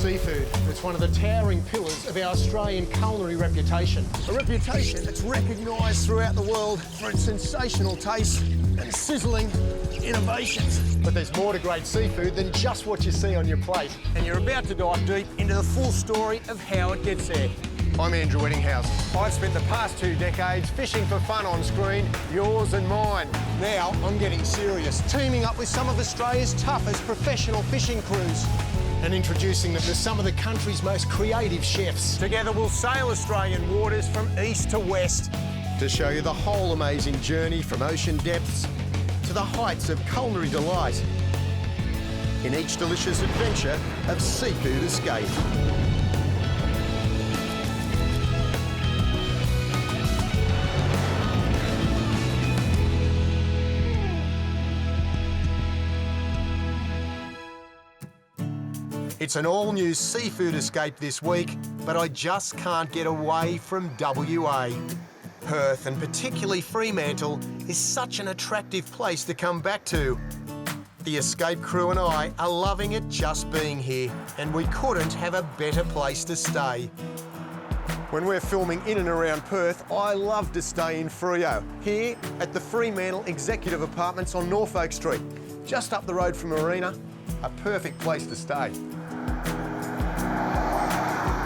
seafood. It's one of the towering pillars of our Australian culinary reputation. A reputation that's recognised throughout the world for its sensational taste and sizzling innovations. But there's more to great seafood than just what you see on your plate. And you're about to dive deep into the full story of how it gets there. I'm Andrew Ettinghausen. I've spent the past 2 decades fishing for fun on screen, yours and mine. Now I'm getting serious, teaming up with some of Australia's toughest professional fishing crews. And introducing them to some of the country's most creative chefs. Together we'll sail Australian waters from east to west To show you the whole amazing journey from ocean depths to the heights of culinary delight in each delicious adventure of seafood escape. It's an all-new seafood escape this week, but I just can't get away from WA. Perth, and particularly Fremantle, is such an attractive place to come back to. The escape crew and I are loving it just being here, and we couldn't have a better place to stay. When we're filming in and around Perth, I love to stay in Freo, here at the Fremantle Executive Apartments on Norfolk Street, just up the road from Marina, a perfect place to stay.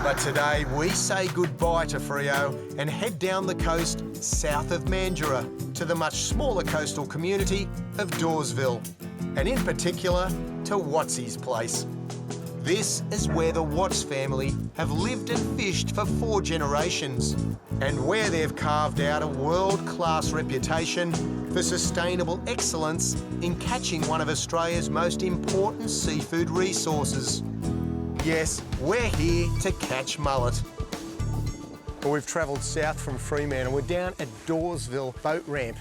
But today we say goodbye to Freo and head down the coast south of Mandurah to the much smaller coastal community of Dawesville, and in particular to Watsy's place. This is where the Watts family have lived and fished for 4 generations, and where they've carved out a world-class reputation for sustainable excellence in catching one of Australia's most important seafood resources. Yes, we're here to catch mullet. Well, we've travelled south from Fremantle. We're down at Dawesville boat ramp.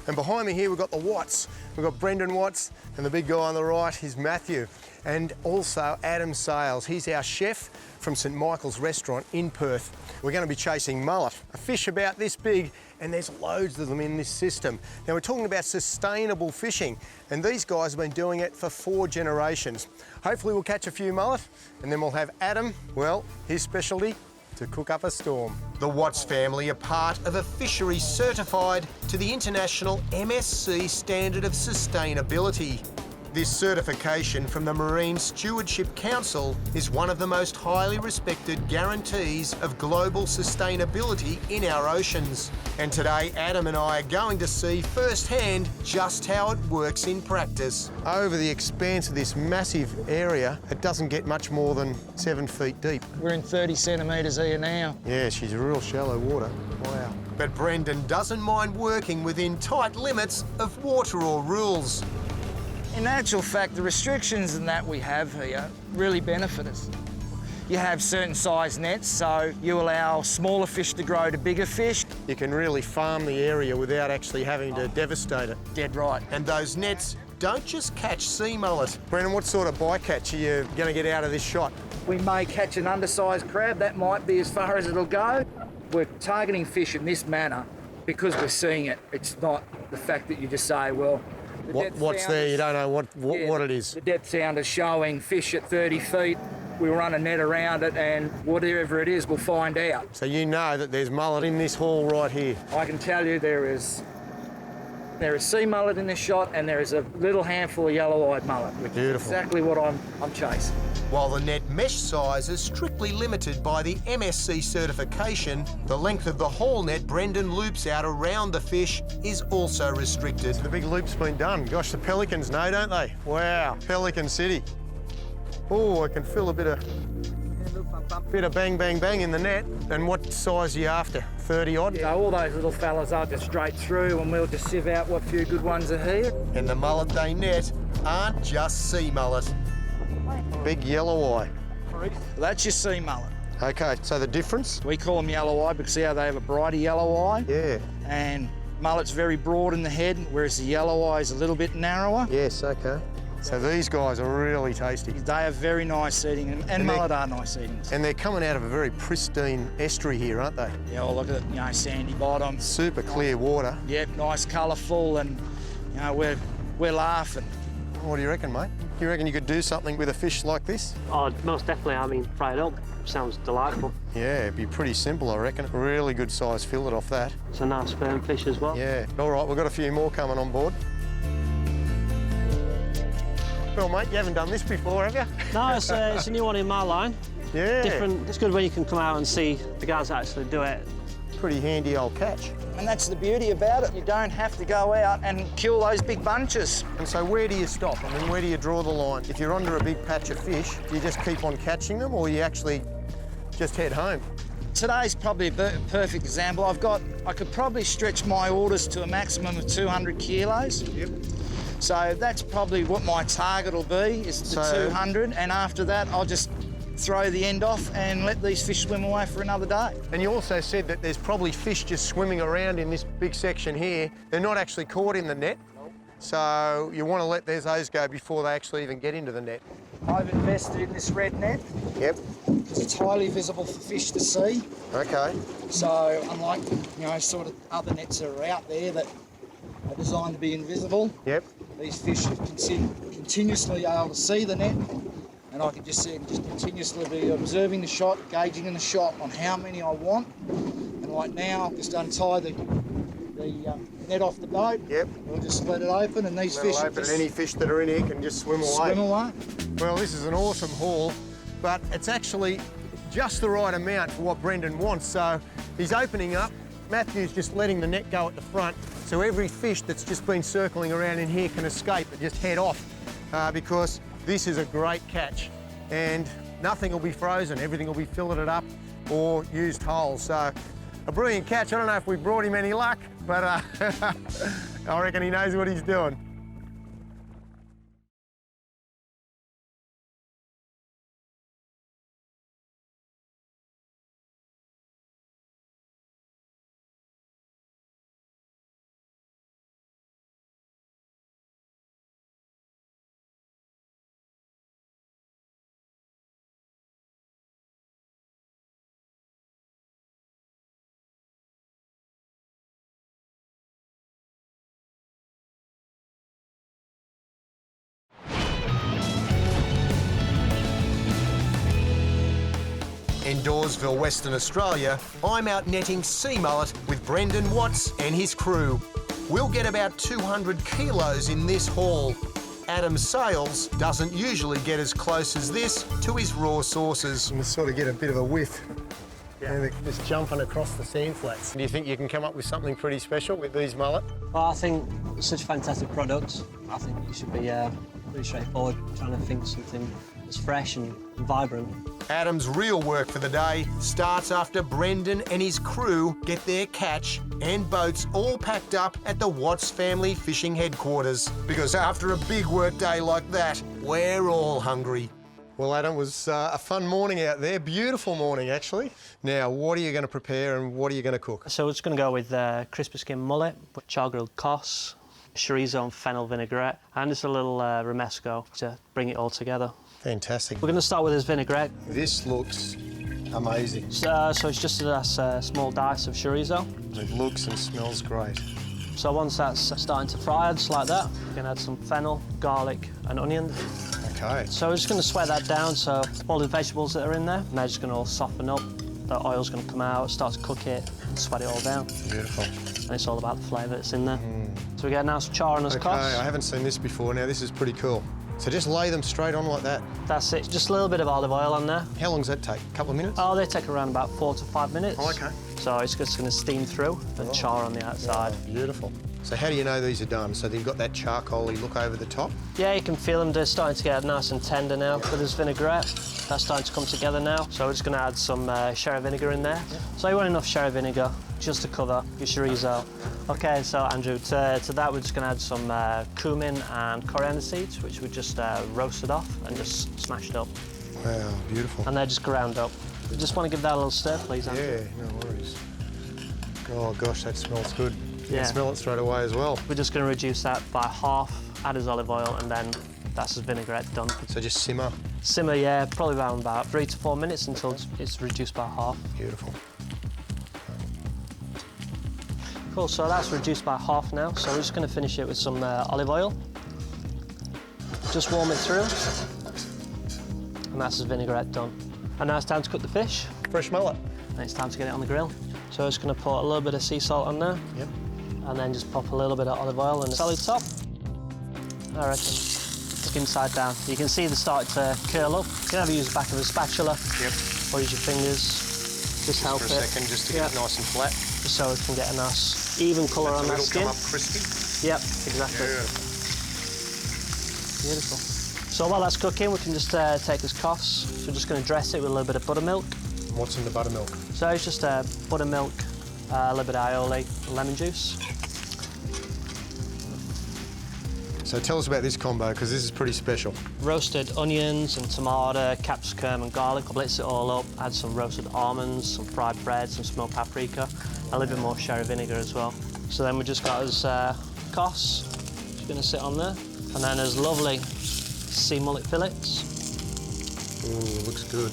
And behind me here, we've got the Watts. We've got Brendan Watts, and the big guy on the right is Matthew. And also Adam Sales. He's our chef from St Michael's Restaurant in Perth. We're going to be chasing mullet, a fish about this big, and there's loads of them in this system. Now, we're talking about sustainable fishing, and these guys have been doing it for 4 generations. Hopefully we'll catch a few mullet, and then we'll have Adam, well, his specialty, to cook up a storm. The Watts family are part of a fishery certified to the International MSC Standard of Sustainability. This certification from the Marine Stewardship Council is one of the most highly respected guarantees of global sustainability in our oceans. And today, Adam and I are going to see firsthand just how it works in practice. Over the expanse of this massive area, it doesn't get much more than 7 feet deep. We're in 30 centimetres here now. Yeah, she's real shallow water. Wow. But Brendan doesn't mind working within tight limits of water or rules. In actual fact, the restrictions and that we have here really benefit us. You have certain size nets, so you allow smaller fish to grow to bigger fish. You can really farm the area without actually having to devastate it. Dead right. And those nets don't just catch sea mullet. Brendan, what sort of bycatch are you going to get out of this shot? We may catch an undersized crab. That might be as far as it'll go. We're targeting fish in this manner because we're seeing it. It's not the fact that you just say, well, what's there? You don't know what it is. The depth sound is showing fish at 30 feet. We'll run a net around it, and whatever it is, we'll find out. So you know that there's mullet in this haul right here. I can tell you there is sea mullet in this shot, and there is a little handful of yellow-eyed mullet, which is exactly what I'm chasing. While the net mesh size is strictly limited by the MSC certification, the length of the haul net Brendan loops out around the fish is also restricted. The big loop's been done. Gosh, the pelicans know, don't they? Wow, Pelican City. Oh, I can feel a bit of bang, bang, bang in the net. And what size are you after? 30 odd? Yeah, all those little fellas are just straight through, and we'll just sieve out what few good ones are here. And the mullet they net aren't just sea mullet. Big yellow eye. That's your sea mullet. Okay, so the difference? We call them yellow eye because see how they have a brighter yellow eye? Yeah. And mullet's very broad in the head, whereas the yellow eye is a little bit narrower. Yes, okay. So these guys are really tasty. They are very nice eating, and mullet are nice eating. And they're coming out of a very pristine estuary here, aren't they? Yeah, well, look at it, sandy bottom. Super clear water. Yep, nice, colourful, and, we're laughing. What do you reckon, mate? You reckon you could do something with a fish like this? Oh, most definitely. I mean, fry it up. Sounds delightful. Yeah, it'd be pretty simple, I reckon. Really good size fillet off that. It's a nice firm fish as well. Yeah. All right, we've got a few more coming on board. Well, mate, you haven't done this before, have you? No, it's a new one in my line. Yeah. Different. It's good when you can come out and see the guys actually do it. Pretty handy old catch. And that's the beauty about it. You don't have to go out and kill those big bunches. And so where do you stop? I mean, where do you draw the line? If you're under a big patch of fish, do you just keep on catching them or you actually just head home? Today's probably a perfect example. I could probably stretch my orders to a maximum of 200 kilos. Yep. So that's probably what my target will be, is the 200. And after that, I'll just throw the end off and let these fish swim away for another day. And you also said that there's probably fish just swimming around in this big section here. They're not actually caught in the net. So you want to let those go before they actually even get into the net. I've invested in this red net. Yep. Because it's highly visible for fish to see. Okay. So unlike, sort of other nets that are out there that are designed to be invisible, Yep. these fish are continuously able to see the net, and I can just see them just continuously be observing the shot, gauging in the shot on how many I want. And like now, I've just untie the net off the boat. Yep. We'll just let it open, and these fish Open, and any fish that are in here can just swim away. swim away. Well, this is an awesome haul, but it's actually just the right amount for what Brendan wants. So he's opening up. Matthew's just letting the net go at the front, so every fish that's just been circling around in here can escape and just head off, because this is a great catch and nothing will be frozen. Everything will be filleted up or used whole. So a brilliant catch. I don't know if we brought him any luck, but I reckon he knows what he's doing. In Dawesville, Western Australia, I'm out netting sea mullet with Brendan Watts and his crew. We'll get about 200 kilos in this haul. Adam Sales doesn't usually get as close as this to his raw sources. And sort of get a bit of a whiff. Yeah. And they're just jumping across the sand flats. Do you think you can come up with something pretty special with these mullet? Well, I think it's such a fantastic product. I think you should be pretty straightforward, trying to think something that's fresh and vibrant. Adam's real work for the day starts after Brendan and his crew get their catch and boats all packed up at the Watts family fishing headquarters. Because after a big work day like that, we're all hungry. Well, Adam, it was a fun morning out there. Beautiful morning, actually. Now, what are you going to prepare and what are you going to cook? So we're just going to go with crispy skin mullet, char-grilled cos, chorizo and fennel vinaigrette, and just a little romesco to bring it all together. Fantastic. We're going to start with this vinaigrette. This looks amazing. So it's just a small dice of chorizo. It looks and smells great. So once that's starting to fry, just like that, we're going to add some fennel, garlic and onion. Okay. So we're just going to sweat that down, so all the vegetables that are in there, and they're just going to all soften up. The oil's going to come out, start to cook it, and sweat it all down. Beautiful. And it's all about the flavour that's in there. So we get a nice char on this Okay, cos. I haven't seen this before. Now, this is pretty cool. So just lay them straight on like that. That's it. Just a little bit of olive oil on there. How long does that take? A couple of minutes? Oh, they take around about 4 to 5 minutes. Oh, okay. So it's just going to steam through the char on the outside. Oh, beautiful. So how do you know these are done? So they've got that charcoaly look over the top? Yeah, you can feel them. They're starting to get nice and tender now with this vinaigrette. That's starting to come together now. So we're just going to add some sherry vinegar in there. Yeah. So you want enough sherry vinegar just to cover your chorizo. Okay, so Andrew, to that we're just going to add some cumin and coriander seeds, which we just roasted off and just smashed up. Wow, beautiful. And they're just ground up. We just want to give that a little stir, please, Andrew. Yeah, no worries. Oh gosh, that smells good. You Yeah. can smell it straight away as well. We're just going to reduce that by half, add his olive oil, and then that's his vinaigrette done. So just simmer. Simmer, yeah, probably around about 3 to 4 minutes until it's reduced by half. Beautiful. Cool, so that's reduced by half now, so we're just going to finish it with some olive oil. just warm it through. And that's the vinaigrette done. And now it's time to cook the fish. Fresh mullet. And it's time to get it on the grill. So I'm just going to put a little bit of sea salt on there. Yep. And then just pop a little bit of olive oil and a solid top. I reckon. Skin side down. You can see they starting to curl up. You can either use the back of a spatula. Yep. Or use your fingers. Just help for a it. second, just to get it nice and flat. Just so it can get a nice even colour on that skin. Come up crispy. Yep, exactly. Beautiful. Beautiful. So while that's cooking, we can just take this coss. So we're just going to dress it with a little bit of buttermilk. What's in the buttermilk? So it's just buttermilk, a little bit of aioli, and lemon juice. So tell us about this combo, because this is pretty special. Roasted onions and tomato, capsicum and garlic. Blitz it all up, add some roasted almonds, some fried bread, some smoked paprika, a little bit more sherry vinegar as well. So then we just got his coss, just going to sit on there. And then there's lovely sea mullet fillets. Ooh, looks good.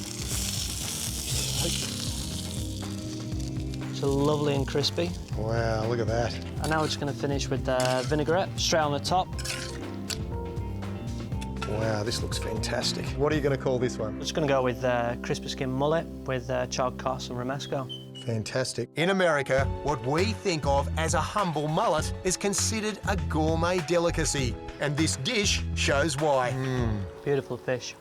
So lovely and crispy. Wow, look at that. And now we're just going to finish with the vinaigrette, straight on the top. Wow, this looks fantastic. What are you going to call this one? We're just going to go with crispy skin mullet with charred coss and romesco. Fantastic. In America, what we think of as a humble mullet is considered a gourmet delicacy, and this dish shows why. Beautiful fish.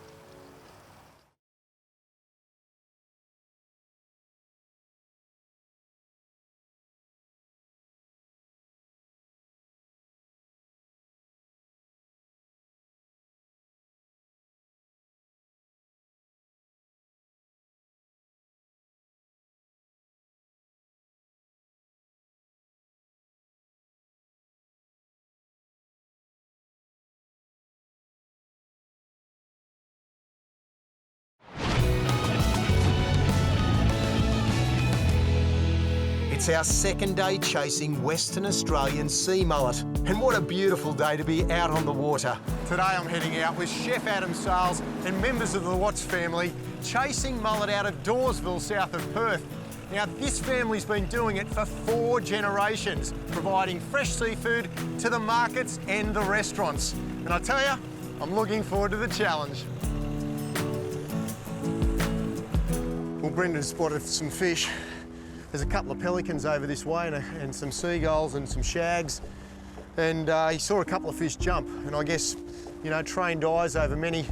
It's our second day chasing Western Australian sea mullet. And what a beautiful day to be out on the water. Today I'm heading out with Chef Adam Sales and members of the Watts family chasing mullet out of Dawesville, south of Perth. Now, this family's been doing it for 4 generations, providing fresh seafood to the markets and the restaurants. And I tell you, I'm looking forward to the challenge. Well, Brendan spotted some fish. There's a couple of pelicans over this way and some seagulls and some shags. And he saw a couple of fish jump. And I guess, you know, trained eyes over many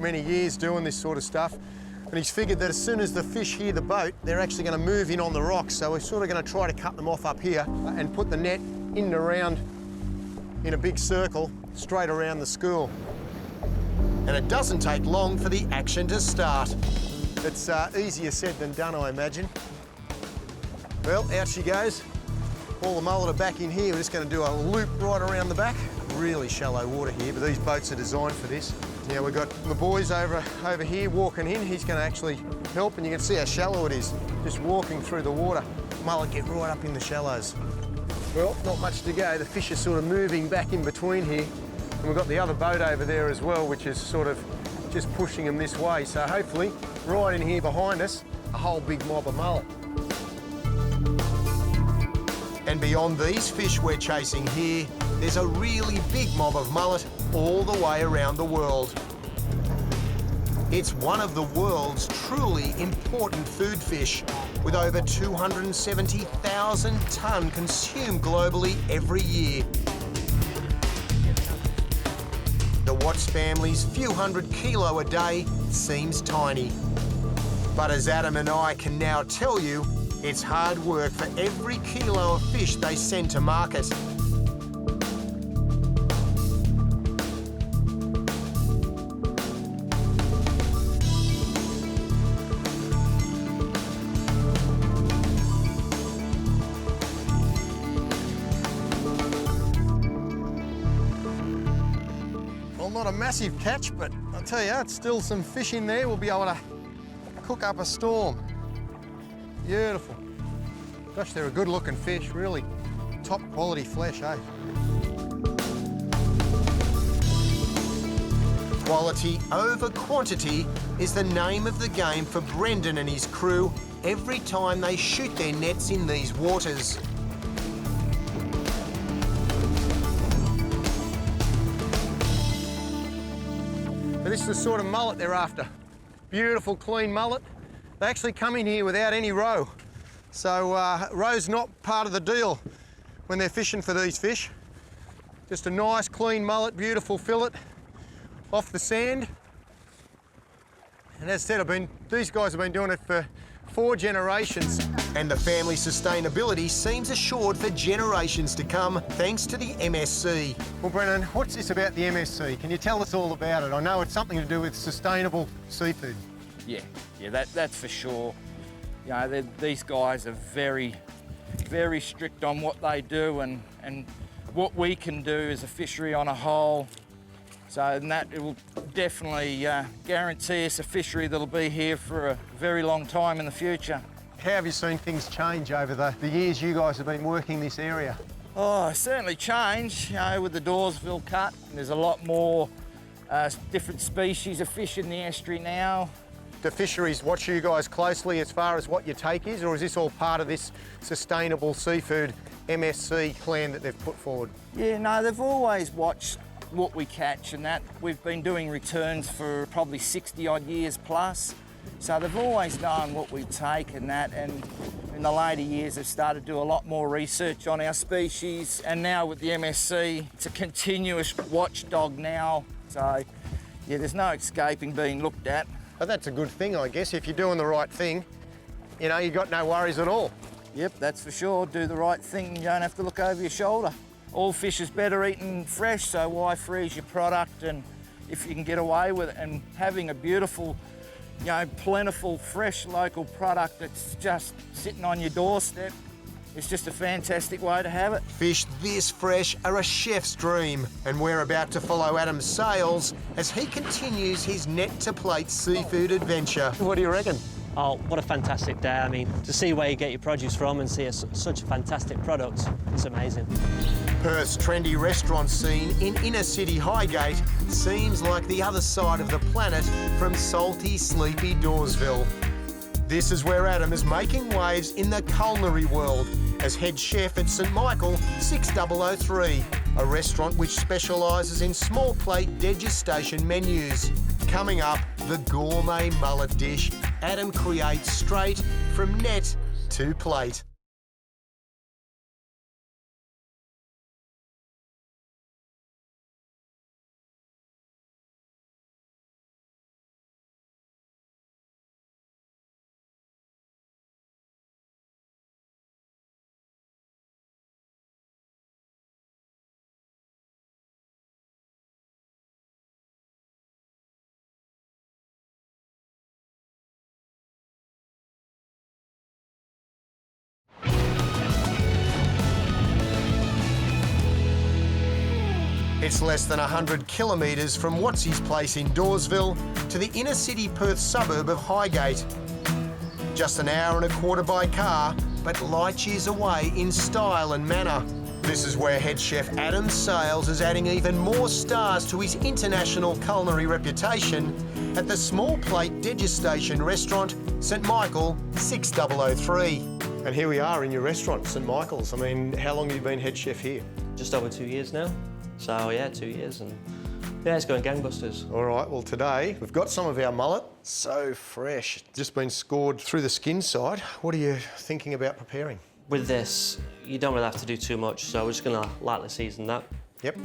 years doing this sort of stuff. And he's figured that as soon as the fish hear the boat, they're actually going to move in on the rocks. So we're sort of going to try to cut them off up here and put the net in and around in a big circle straight around the school. And it doesn't take long for the action to start. It's easier said than done, I imagine. Well, out she goes. All the mullet are back in here. We're just going to do a loop right around the back. Really shallow water here, but these boats are designed for this. Now we've got the boys over here walking in. He's going to actually help, and you can see how shallow it is, just walking through the water. Mullet get right up in the shallows. Well, not much to go. The fish are sort of moving back in between here. And we've got the other boat over there as well, which is sort of just pushing them this way. So hopefully, right in here behind us, a whole big mob of mullet. And beyond these fish we're chasing here, there's a really big mob of mullet all the way around the world. It's one of the world's truly important food fish, with over 270,000 tonne consumed globally every year. The Watts family's few hundred kilo a day seems tiny. But as Adam and I can now tell you, it's hard work for every kilo of fish they send to market. Well, not a massive catch, but I'll tell you, it's still some fish in there. We'll be able to cook up a storm. Beautiful. Gosh, they're a good-looking fish, really top-quality flesh, eh? Quality over quantity is the name of the game for Brendan and his crew every time they shoot their nets in these waters. just the sort of mullet they're after. Beautiful, clean mullet. They actually come in here without any roe. So roe's not part of the deal when they're fishing for these fish. Just a nice, clean mullet, beautiful fillet off the sand. And as I said, these guys have been doing it for 4 generations. And the family sustainability seems assured for generations to come, thanks to the MSC. Well, Brennan, what's this about the MSC? Can you tell us all about it? I know it's something to do with sustainable seafood. Yeah, that's for sure. You know, these guys are very, very strict on what they do and what we can do as a fishery on a whole. So it will definitely guarantee us a fishery that'll be here for a very long time in the future. How have you seen things change over the years you guys have been working this area? Oh, certainly changed, you know, with the Dawesville cut. There's a lot more different species of fish in the estuary now. Do fisheries watch you guys closely as far as what your take is, or is this all part of this sustainable seafood MSC plan that they've put forward? Yeah, no, they've always watched what we catch and that. We've been doing returns for probably 60 odd years plus. So they've always known what we take and that, and in the later years they've started to do a lot more research on our species, and now with the MSC, it's a continuous watchdog now. So yeah, there's no escaping being looked at. But that's a good thing, I guess. If you're doing the right thing, you know, you've got no worries at all. Yep, that's for sure. Do the right thing, you don't have to look over your shoulder. All fish is better eaten fresh, so why freeze your product? And if you can get away with it, and having a beautiful, you know, plentiful, fresh local product that's just sitting on your doorstep, it's just a fantastic way to have it. Fish this fresh are a chef's dream, and we're about to follow Adam's sails as he continues his net-to-plate seafood adventure. What do you reckon? Oh, what a fantastic day. I mean, to see where you get your produce from and see such a fantastic product, it's amazing. Perth's trendy restaurant scene in inner city Highgate seems like the other side of the planet from salty, sleepy Dawesville. This is where Adam is making waves in the culinary world as head chef at St Michael 6003, a restaurant which specialises in small plate degustation menus. Coming up, the gourmet mullet dish Adam creates straight from net to plate. It's less than 100 kilometres from Watsy's place in Dawesville to the inner city Perth suburb of Highgate. Just an hour and a quarter by car, but light years away in style and manner. This is where head chef Adam Sales is adding even more stars to his international culinary reputation at the small plate degustation restaurant St Michael 6003. And here we are in your restaurant, St Michael's. I mean, how long have you been head chef here? Just over 2 years now. So yeah, 2 years, and yeah, it's going gangbusters. All right, well today we've got some of our mullet. So fresh. Just been scored through the skin side. What are you thinking about preparing? With this, you don't really have to do too much, so we're just gonna lightly season that. Yep.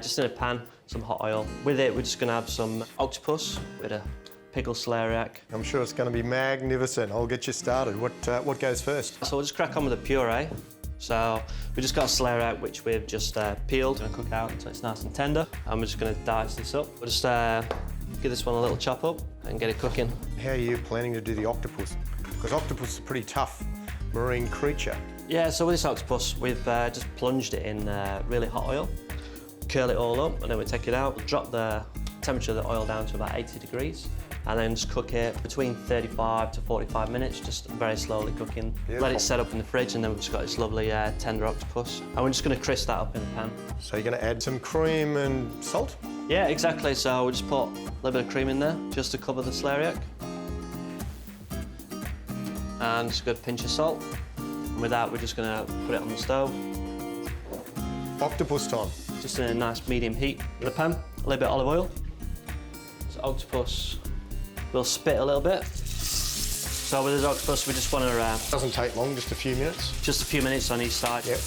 Just in a pan, some hot oil. With it, we're just gonna have some octopus with a pickle celeriac. I'm sure it's going to be magnificent. I'll get you started. What goes first? So we'll just crack on with the puree. So we just got a celeriac which we've just peeled and cook out until it's nice and tender. And we're just going to dice this up. We'll just give this one a little chop up and get it cooking. How are you planning to do the octopus? Because octopus is a pretty tough marine creature. Yeah, so with this octopus, we've just plunged it in really hot oil, curl it all up, and then we take it out. We'll drop the temperature of the oil down to about 80 degrees. And then just cook it between 35 to 45 minutes, just very slowly cooking. Beautiful. Let it set up in the fridge, and then we've just got this lovely tender octopus. And we're just going to crisp that up in the pan. So you're going to add some cream and salt? Yeah, exactly. So we'll just put a little bit of cream in there, just to cover the celeriac. And just a good pinch of salt. And with that, we're just going to put it on the stove. Octopus time. Just in a nice medium heat in the pan. A little bit of olive oil. So octopus will spit a little bit. So with this octopus, we just want to... Doesn't take long, just a few minutes. just a few minutes on each side. Yep.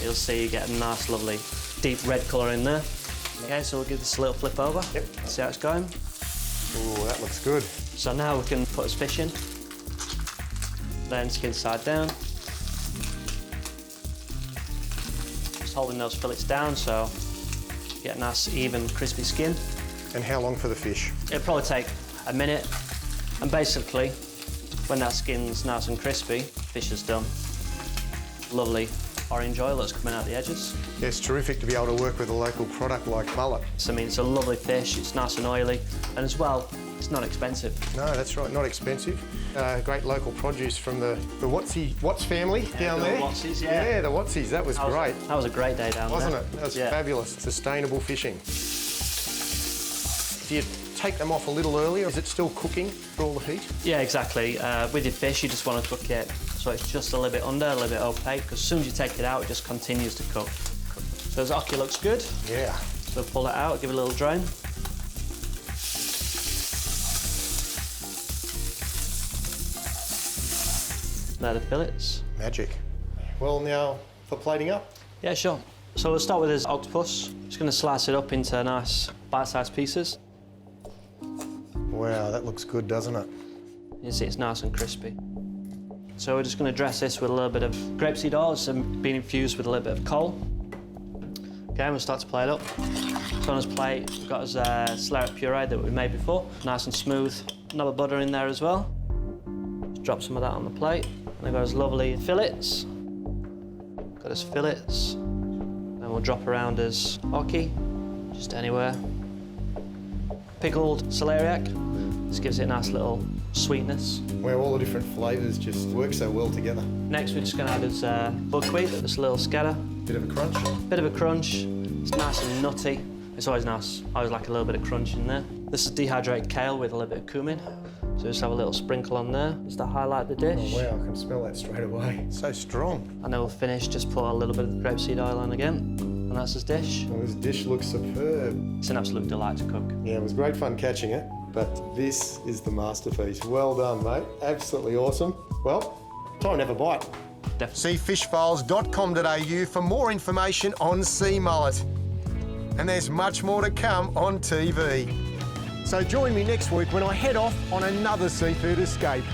You'll see you get a nice, lovely, deep red colour in there. Okay, so we'll give this a little flip over. Yep. See how it's going. Ooh, that looks good. So now we can put his fish in. Then skin side down. Just holding those fillets down so you get a nice, even, crispy skin. And how long for the fish? It'll probably take a minute. And basically, when that skin's nice and crispy, fish is done. Lovely orange oil that's coming out the edges. Yeah, it's terrific to be able to work with a local product like mullet. So, I mean, it's a lovely fish, it's nice and oily, and as well, it's not expensive. No, that's right, not expensive. Great local produce from the Watts family down the there. Wattsies, yeah. Yeah, the Wattsies, that was great. That was a great day down Wasn't there. it? That was Yeah. fabulous. Sustainable fishing. Do you take them off a little earlier? Is it still cooking for all the heat? Yeah, exactly. With your fish, you just want to cook it so it's just a little bit under, a little bit opaque, because as soon as you take it out, it just continues to cook. So the oki looks good. Yeah. So pull it out, give it a little drain. There are the fillets. Magic. Well, now for plating up. Yeah, sure. So we'll start with this octopus. Just going to slice it up into nice bite-sized pieces. Wow, that looks good, doesn't it? You see it's nice and crispy. So we're just going to dress this with a little bit of grapeseed oil. It's been infused with a little bit of coal. Okay, we'll start to plate up. So on his plate, we've got his celeriac puree that we made before. Nice and smooth. Knob of butter in there as well. Just drop some of that on the plate. And then got his lovely fillets. Got his fillets. Then we'll drop around his oki, just anywhere. Pickled celeriac. This gives it a nice little sweetness. Where all the different flavours just work so well together. Next, we're just going to add his buckwheat, just a little scatter. Bit of a crunch. Bit of a crunch. It's nice and nutty. It's always nice. I always like a little bit of crunch in there. This is dehydrated kale with a little bit of cumin. So just have a little sprinkle on there, just to highlight the dish. Oh wow, I can smell that straight away. So strong. And then we'll finish, just put a little bit of grapeseed oil on again. And that's his dish. Well, this dish looks superb. It's an absolute delight to cook. Yeah, it was great fun catching it, but this is the masterpiece. Well done, mate. Absolutely awesome. Well, time to have a bite. Definitely. See fishfiles.com.au for more information on sea mullet. And there's much more to come on TV. So join me next week when I head off on another seafood escape.